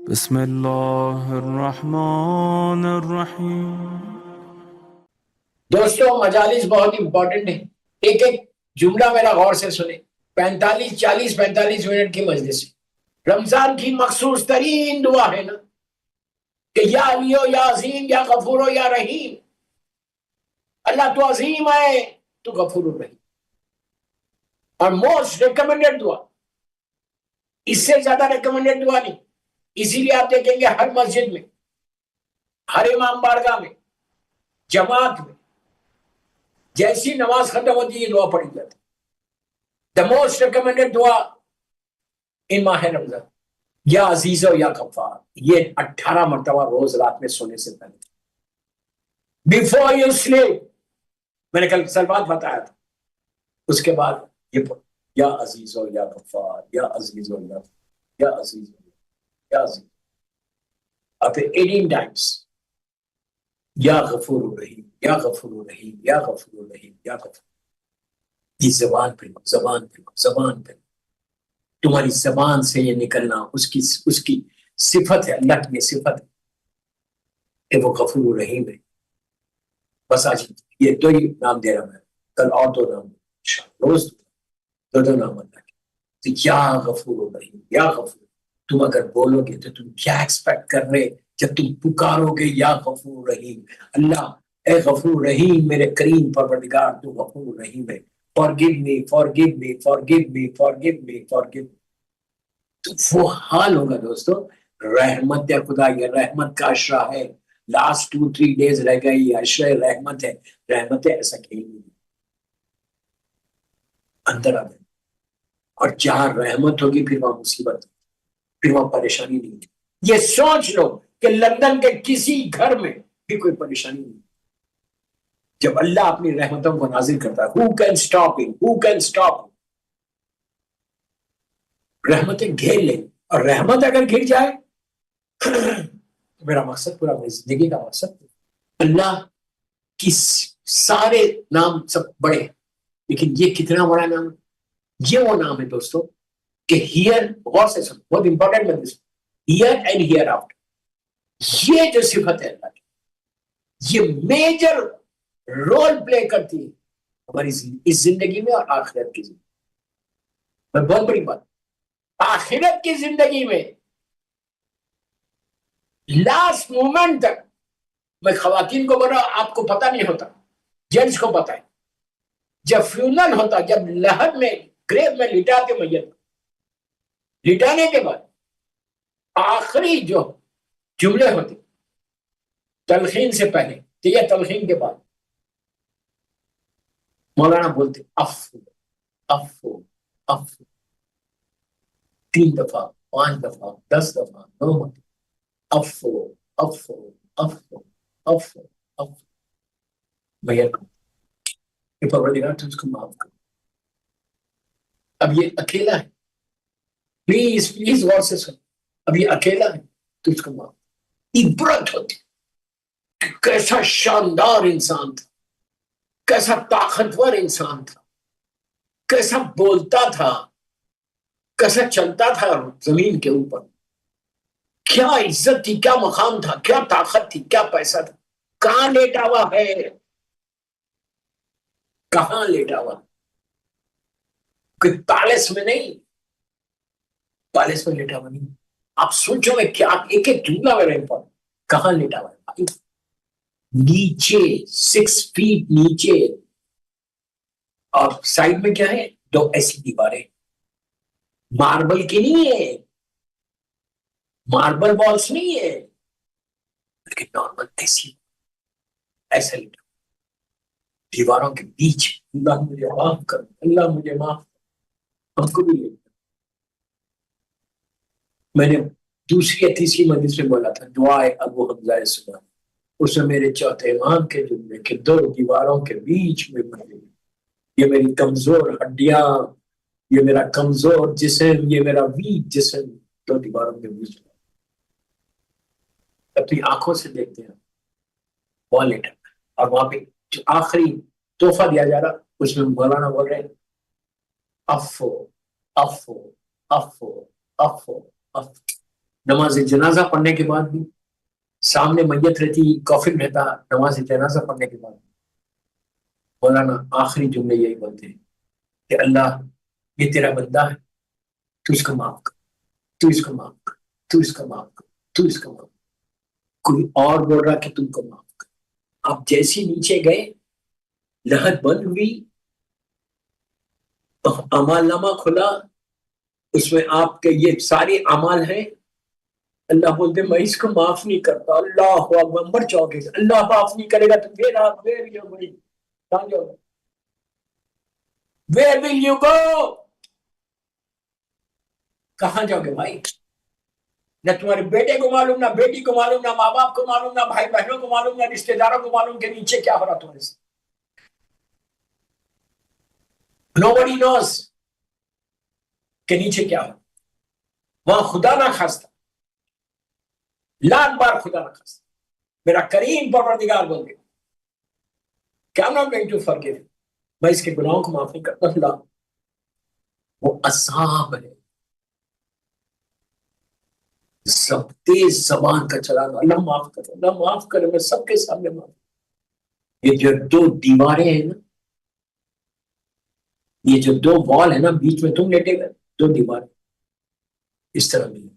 بسم اللہ الرحمن الرحیم۔ دوستوں مجالس بہت امپورٹنٹ ہے. ایک ایک جملہ میرا غور سے سنیں. 45 منٹ کی مجلس ہے. رمضان کی مخصوص ترین دعا ہے نا کہ یا علیو یا عظیم یا غفور یا رحیم. اللہ تو عظیم ہے تو غفور الرحیم. اور موسٹ ریکمنڈڈ دعا، اس سے زیادہ ریکمنڈڈ دعا نہیں. اسی لیے آپ دیکھیں گے ہر مسجد میں، ہر امام بارگاہ میں، جماعت میں جیسی نماز ختم ہوتی ہے یہ دعا پڑھی جاتی. دا موسٹ ریکمنڈڈ دعا ان ماہ رمضان، یا عزیز و یا غفار. یہ 18 مرتبہ روز رات میں سونے سے پہلے بیفور یو سلیپ. میں نے کل سلوات بتایا تھا. اس کے بعد یہ پڑھ، یا عزیز و یا غفار، یا عزیز و یا عزیز و یا عزیز. اور پھر 18 ٹائمس یا غفور الرحیم، یا غفور الرحیم، یا غفور الرحیم، یا غفور. یہ زبان پہ زبان پہ زبان پہ تمہاری زبان سے یہ نکلنا اس کی صفت ہے. اللہ کی یہ صفت ہے کہ وہ غفور الرحیم ہے. بس آج یہ دو ہی نام دے رہا میں، کل اور دو نام روز دو نام اللہ کے. تو یا غفور الرحیم، یا غفور. تم اگر بولو گے تو تم کیا ایکسپیکٹ کر رہے جب تم پکارو گے یا غفور رحیم. اللہ اے غفور رحیم میرے کریم پروردگار تو غفور رحیم ہے. forgive me forgive me forgive me forgive me forgive me. تو وہ حال ہوگا دوستو. رحمت خدا، یہ رحمت کا عشرہ ہے. لاسٹ 2-3 ڈیز رہ گئی، یہ عشرہ رحمت ہے. رحمت ہے ایسا کہیں نہیں اندر آ گئے. اور جہاں رحمت ہوگی پھر وہاں مصیبت، پھر وہاں پریشانی نہیں. یہ سوچ لو کہ لندن کے کسی گھر میں بھی کوئی پریشانی نہیں. جب اللہ اپنی رحمتوں کو نازل کرتا ہے، who can stop him? Who can stop him? رحمتیں گھیر لیں. اور رحمت اگر گر جائے تو میرا مقصد پورا، میری زندگی کا مقصد اللہ کی سارے نام سب بڑے ہیں، لیکن یہ کتنا بڑا نام ہے. یہ وہ نام ہے دوستو کہ ہیئر، غور سے سن، بہت امپورٹنٹ ہے. ہیئر اینڈ ہیئر آؤٹ، یہ جو صفت ہے اللہ کی، یہ میجر رول پلے کرتی ہے ہماری اس زندگی میں اور آخرت کی زندگی میں. بہت بڑی بات، آخرت کی زندگی میں لاسٹ مومنٹ تک. میں خواتین کو بول رہا ہوں، آپ کو پتہ نہیں ہوتا، جینٹس کو پتہ ہے. جب فیونل ہوتا، جب لحد میں گریو میں لٹاتے میت، لٹانے کے بعد آخری جو جملے ہوتے تلخین سے پہلے یا تلخین کے بعد، مولانا بولتے افو افو افو. 3 دفعہ، 5 دفعہ، 10 دفعہ، 9 مرتبہ افو افو افو افو افو. میت کو کہ پروردگار تو اس کو معاف کر. اب یہ اکیلا ہے، پلیز پلیز غور سے سن. اب یہ اکیلا ہے تو اس کو معاف. عبرت ہوتی کہ کیسا شاندار انسان تھا، کیسا طاقتور انسان تھا، کیسا بولتا تھا، کیسا چلتا تھا زمین کے اوپر، کیا عزت تھی، کیا مقام تھا، کیا طاقت تھی، کیا پیسہ تھا. کہاں لیٹا ہوا ہے، کہاں لیٹا ہوا؟ کوئی پیلس میں نہیں، پیلس میں لیٹا ہوا نہیں. آپ سوچو میں کیا، ایک ایک جملہ میرا امپورٹنٹ. کہاں لیٹا ہوا ہے؟ نیچے 6 فیٹ نیچے. اور سائڈ میں کیا ہے؟ 2 ایسی دیواریں، ماربل کی نہیں ہے، ماربل بالس نہیں ہے، بلکہ نارمل ایسی ایسا لیٹا دیواروں کے بیچ. اللہ مجھے معاف کر، اللہ مجھے معاف کر. ہم کو بھی لیٹا. میں نے دوسری یا تیسری مجلس میں بولا تھا دعائے ابو حمزہ سنا، اس میں میرے چوتھے امام کے جملے کہ 2 دیواروں کے بیچ میں پڑے، یہ میری کمزور ہڈیاں، یہ میرا کمزور جسم، یہ میرا ویک جسم 2 دیواروں کے بیچ میں. اپنی آنکھوں سے دیکھتے ہیں وہاں لیٹا. اور وہاں پہ جو آخری تحفہ دیا جا رہا اس میں مولانا بول رہے ہیں افو افو افو افو افو. نماز جنازہ پڑھنے کے بعد بھی سامنے میت رہتی، کافن رہتا، نماز جنازہ پڑھنے کے بعد مولانا آخری جملے یہی بولتے ہیں کہ اللہ یہ تیرا بندہ ہے، تو اس کو معاف کر، تو اس کو معاف کر، تو اس کو معاف کر، تو اس کو معاف کر۔ کوئی اور بول رہا کہ تم کو معاف کر۔ آپ جیسی نیچے گئے لہت بند ہوئی، اعمال نامہ کھلا، اس میں آپ کے یہ سارے اعمال ہیں، اللہ بولتے میں اس کو معاف نہیں کرتا۔ اللہ اکبر، مر جاؤ گے، اللہ معاف نہیں کرے گا تو کہاں جاؤ گے؟ Where will you go؟ کہاں جاؤ گے بھائی؟ نہ تمہارے بیٹے کو معلوم، نہ بیٹی کو معلوم، نہ ماں باپ کو معلوم، نہ بھائی بہنوں کو معلوم، نہ رشتہ داروں کو معلوم کہ نیچے کیا ہو رہا تمہارے سے۔ Nobody knows کہ نیچے کیا ہو۔ وہاں خدا نہ خواستہ، لاکھ بار خدا نہ خواستہ میرا کریم پروردگار بول گیا کہ I'm not going to forgive، میں اس کے گناہوں کو معاف نہیں کرتا۔ اللہ وہ عذاب ہے، سب تیز زبان کا چلانا، اللہ معاف کرے، اللہ معاف کرے، میں سب کے سامنے معاف۔ یہ جو دو دیواریں ہیں نا، یہ جو دو وال ہے نا، بیچ میں تم لیٹے گئے، دو دیواریں اس طرح نہیں،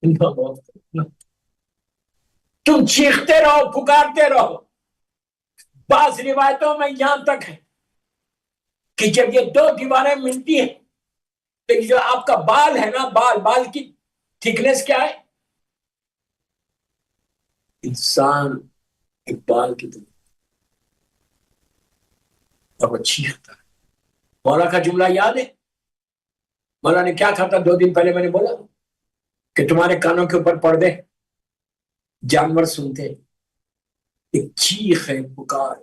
اللہ معاف کرے۔ تم چیختے رہو، پکارتے رہو۔ بعض روایتوں میں یہاں تک ہے کہ جب یہ دو دیواریں ملتی ہیں تو جو آپ کا بال ہے نا، بال کی تھکنس کیا ہے؟ انسان ایک بال کی طرح، اور وہ چیختا ہے۔ مولا کا جملہ یاد ہے؟ مولا نے کیا کہا تھا 2 دن پہلے؟ میں نے بولا کہ تمہارے کانوں کے اوپر پردے، جانور سنتے، ایک چیخ ہے، پکار،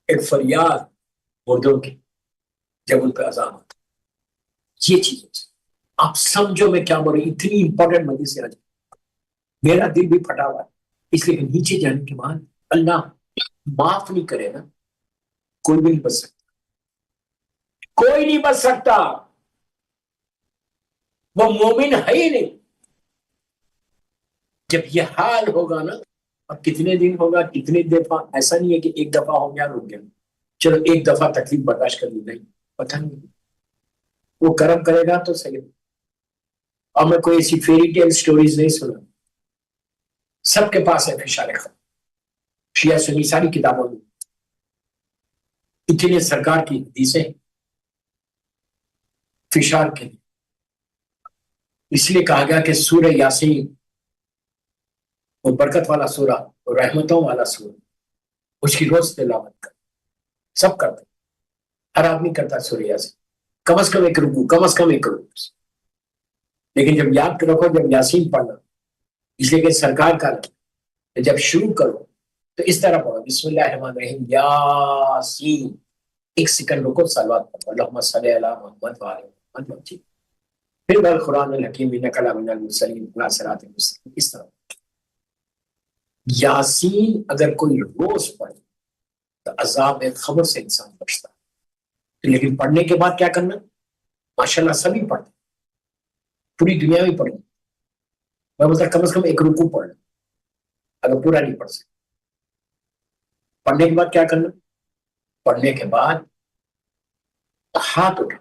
ایک فریاد مردوں کی جب ان پہ عذاب ہوتا۔ یہ چیز آپ سمجھو میں کیا بول رہی، اتنی امپورٹنٹ مجھے سے آج میرا دل بھی پھٹا ہوا ہے، اس لیے کہ نیچے جانے کے بعد اللہ معاف نہیں کرے نا، کوئی بھی نہیں بچ سکتا، کوئی نہیں بچ سکتا، وہ مومن ہے ہی نہیں۔ جب یہ حال ہوگا نا، اب کتنے دن ہوگا، کتنے دفعہ، ایسا نہیں ہے کہ ایک دفعہ ہو گیا رک گیا، چلو ایک دفعہ تکلیف برداشت کر لی، نہیں، پتہ نہیں وہ کرم کرے گا تو صحیح۔ اور میں کوئی ایسی فیری ٹیل سٹوریز نہیں سنا، سب کے پاس ہے فشار خبر، شیعہ سنی ساری کتابوں میں اتنے سرکار کی حدیثیں فشار کے لیے، اس لیے کہا گیا کہ سورہ یاسین وہ برکت والا سورہ، رحمتوں والا سورہ، اس کی روز تلاوت کر، سب کرتے، ہر آدمی کرتا سورہ یاسین، کم از کم ایک رکوع، کم از کم ایک رکوع۔ لیکن جب یاد رکھو جب یاسین پڑھنا، اس لیے کہ سرکار کا جب شروع کرو تو اس طرح پڑھو، بسم اللہ الرحمن الرحیم یاسین، 1 سیکنڈ رکو، صلوات پڑھو، اللہم صلی علی محمد وعلی محمد، پھر والقرآن الحکیم انک لمن المرسلین علی صراط مستقیم۔ اس طرح یاسین اگر کوئی روز پڑھے تو عذاب خبر سے انسان بچتا ہے۔ لیکن پڑھنے کے بعد کیا کرنا؟ ماشاءاللہ سبھی پڑھتے، پوری دنیا میں پڑھیں، میں بولتا کم از کم ایک رکوع پڑھ لیں اگر پورا نہیں پڑھ سکتے۔ پڑھنے کے بعد کیا کرنا؟ پڑھنے کے بعد ہاتھ اٹھا،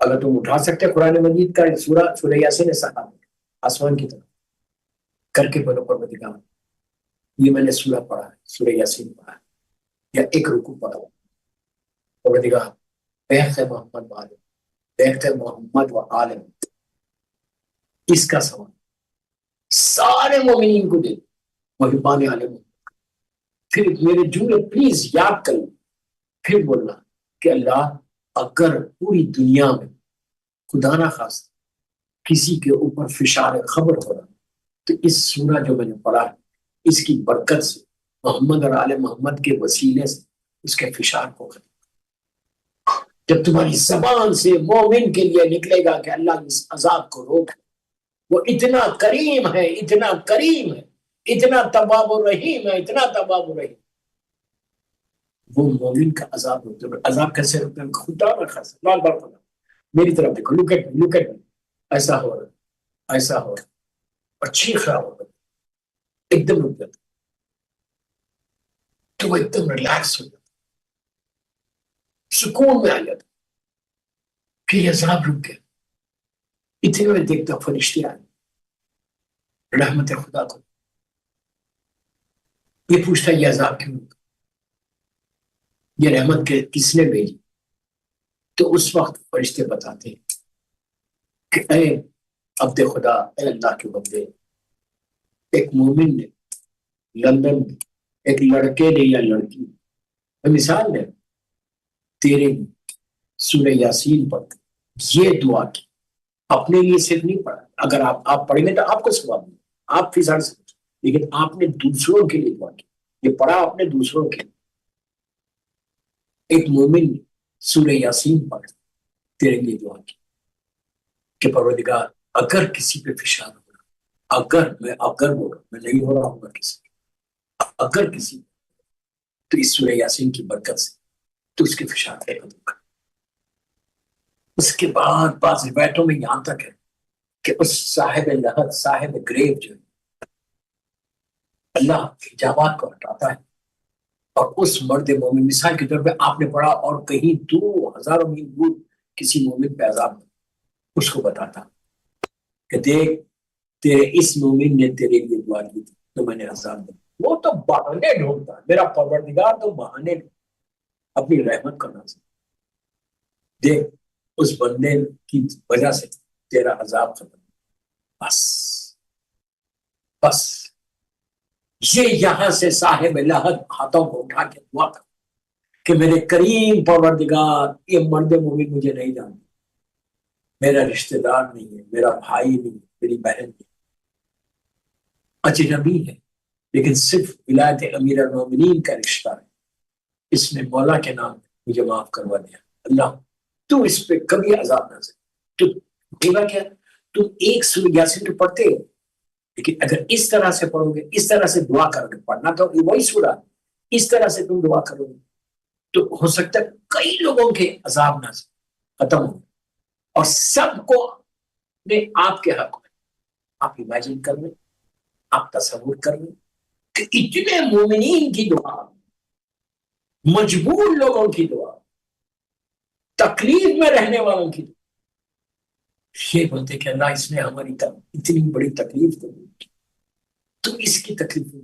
اگر تم اٹھا سکتے قرآن مجید کا سورہ یاسین ایسا ہاتھ اٹھا آسمان کی طرف کر کے بولو پروردگار یہ میں نے سورہ پڑھا ہے، سورہ یاسین پڑھا ہے، یا ایک رکوع پڑھا ہے، پروردگار بیعت محمد و آل بیعت محمد و آل، اس کا سوال سارے مومنین کو دے، محبان عالم، پھر میرے جملے پلیز یاد کرو، پھر بولنا کہ اللہ اگر پوری دنیا میں خدا نہ خواستہ کسی کے اوپر فشار خبر ہو رہا تو اس سورہ جو میں نے پڑھا ہے اس کی برکت سے، محمد اور آل محمد کے وسیلے سے اس کے فشار کو ختم۔ جب تمہاری زبان سے مومن کے لیے نکلے گا کہ اللہ اس عذاب کو روک، وہ اتنا کریم ہے، اتنا کریم ہے، اتنا تواب الرحیم ہے، اتنا تواب الرحیم، وہ مومن کا عذاب روکتے ہیں۔ عذاب کیسے روکتے ہیں؟ خدا نہ خاصا، لال بار خدا میری طرف دیکھو، لک ایٹ می، ایسا ہو رہا، ایسا ہو رہا، اور چیخ رہا ہوگا، ایک دم رک جاتا تو وہ ایک دم ریلیکس ہو جاتا، سکون میں آ جاتا کہ یہ عذاب رک گیا. اتنے میں دیکھتا فرشتے آئے رحمت خدا کو، یہ پوچھتا یہ عذاب کیوں رکا، یہ رحمت کس نے بھیجی؟ تو اس وقت فرشتے بتاتے ہیں کہ اے عبد خدا، اے اللہ کے بندے، ایک مومن نے لندن میں ایک لڑکے نے یا لڑکی نے مثال نے تیرے سورہ یاسین پڑھ یہ دعا کی، اپنے لیے صرف نہیں پڑھا، اگر آپ پڑھیں گے تو آپ کو ثواب ملے، آپ فیصد سمجھ، لیکن آپ نے دوسروں کے لیے دعا کی، یہ پڑھا آپ نے دوسروں کے لیے. ایک مومن نے سورہ یاسین پڑھ تیرے لیے دعا کی کہ پروردگار اگر کسی پہ فشار ہو رہا، اگر بول رہا میں نہیں ہو رہا ہوں کسی پہ، اگر کسی تو اس سورہ یاسین کی برکت سے تو اس کے فشار ہے ختم کر. اس کے بعد بعض روایتوں میں یہاں تک ہے کہ اس صاحب لحد، صاحب گریو جو ہے، اللہ حجابات کو ہٹاتا ہے اور اس مرد مومن، مثال کے طور پہ آپ نے پڑھا اور کہیں 2000 میل دور کسی مومن پہ عذاب نہیں، اس کو بتاتا کہ دیکھ تیرے اس مومن نے تیرے لیے دعا کی تھی تو میں نے عذاب دیا. وہ تو بہانے ڈھونڈتا، میرا پروردگار تو بہانے اپنی رحمت کا نازل. دیکھ اس بندے کی وجہ سے تیرا عذاب ختم، بس بس. یہ یہاں سے صاحب لحد ہاتھوں کو اٹھا کے دعا کر کہ میرے کریم پروردگار یہ مرد مومن مجھے نہیں جانتا، میرا رشتہ دار نہیں ہے، میرا بھائی نہیں، میری بہن نہیں، اجنبی ہے لیکن صرف ولایت امیر المومنین کا رشتہ ہے، اس نے مولا کے نام مجھے معاف کروا دیا. اللہ تو اس پہ کبھی عذاب نہ دے. تو بولا کیا تم ایک سورہ یاسین تو پڑھتے ہو، لیکن اگر اس طرح سے پڑھو گے، اس طرح سے دعا کرو گے، پڑھنا تو وہی سورہ، اس طرح سے تم دعا کرو گے تو ہو سکتا ہے کئی لوگوں کے عذاب نہ ختم ہو اور سب کو نے آپ کے حق میں. آپ امیجن کر لیں، آپ تصور کر لیں کہ اتنے مومنین کی دعا، مجبور لوگوں کی دعا، تکلیف میں رہنے والوں کی دعا، یہ بولتے کہ اللہ اس نے ہماری اتنی بڑی تکلیف تو دی، تو اس کی تکلیف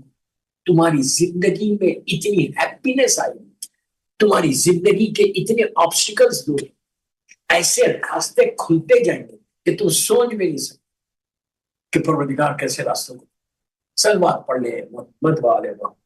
تمہاری زندگی میں اتنی ہیپینس آئی، تمہاری زندگی کے اتنے آبسٹیکلز دور، ایسے راستے کھلتے جائیں گے کہ تم سوچ بھی نہیں سکتے کہ پروردگار کیسے راستوں کو. سلوات پڑھ لے، محمد والے وقت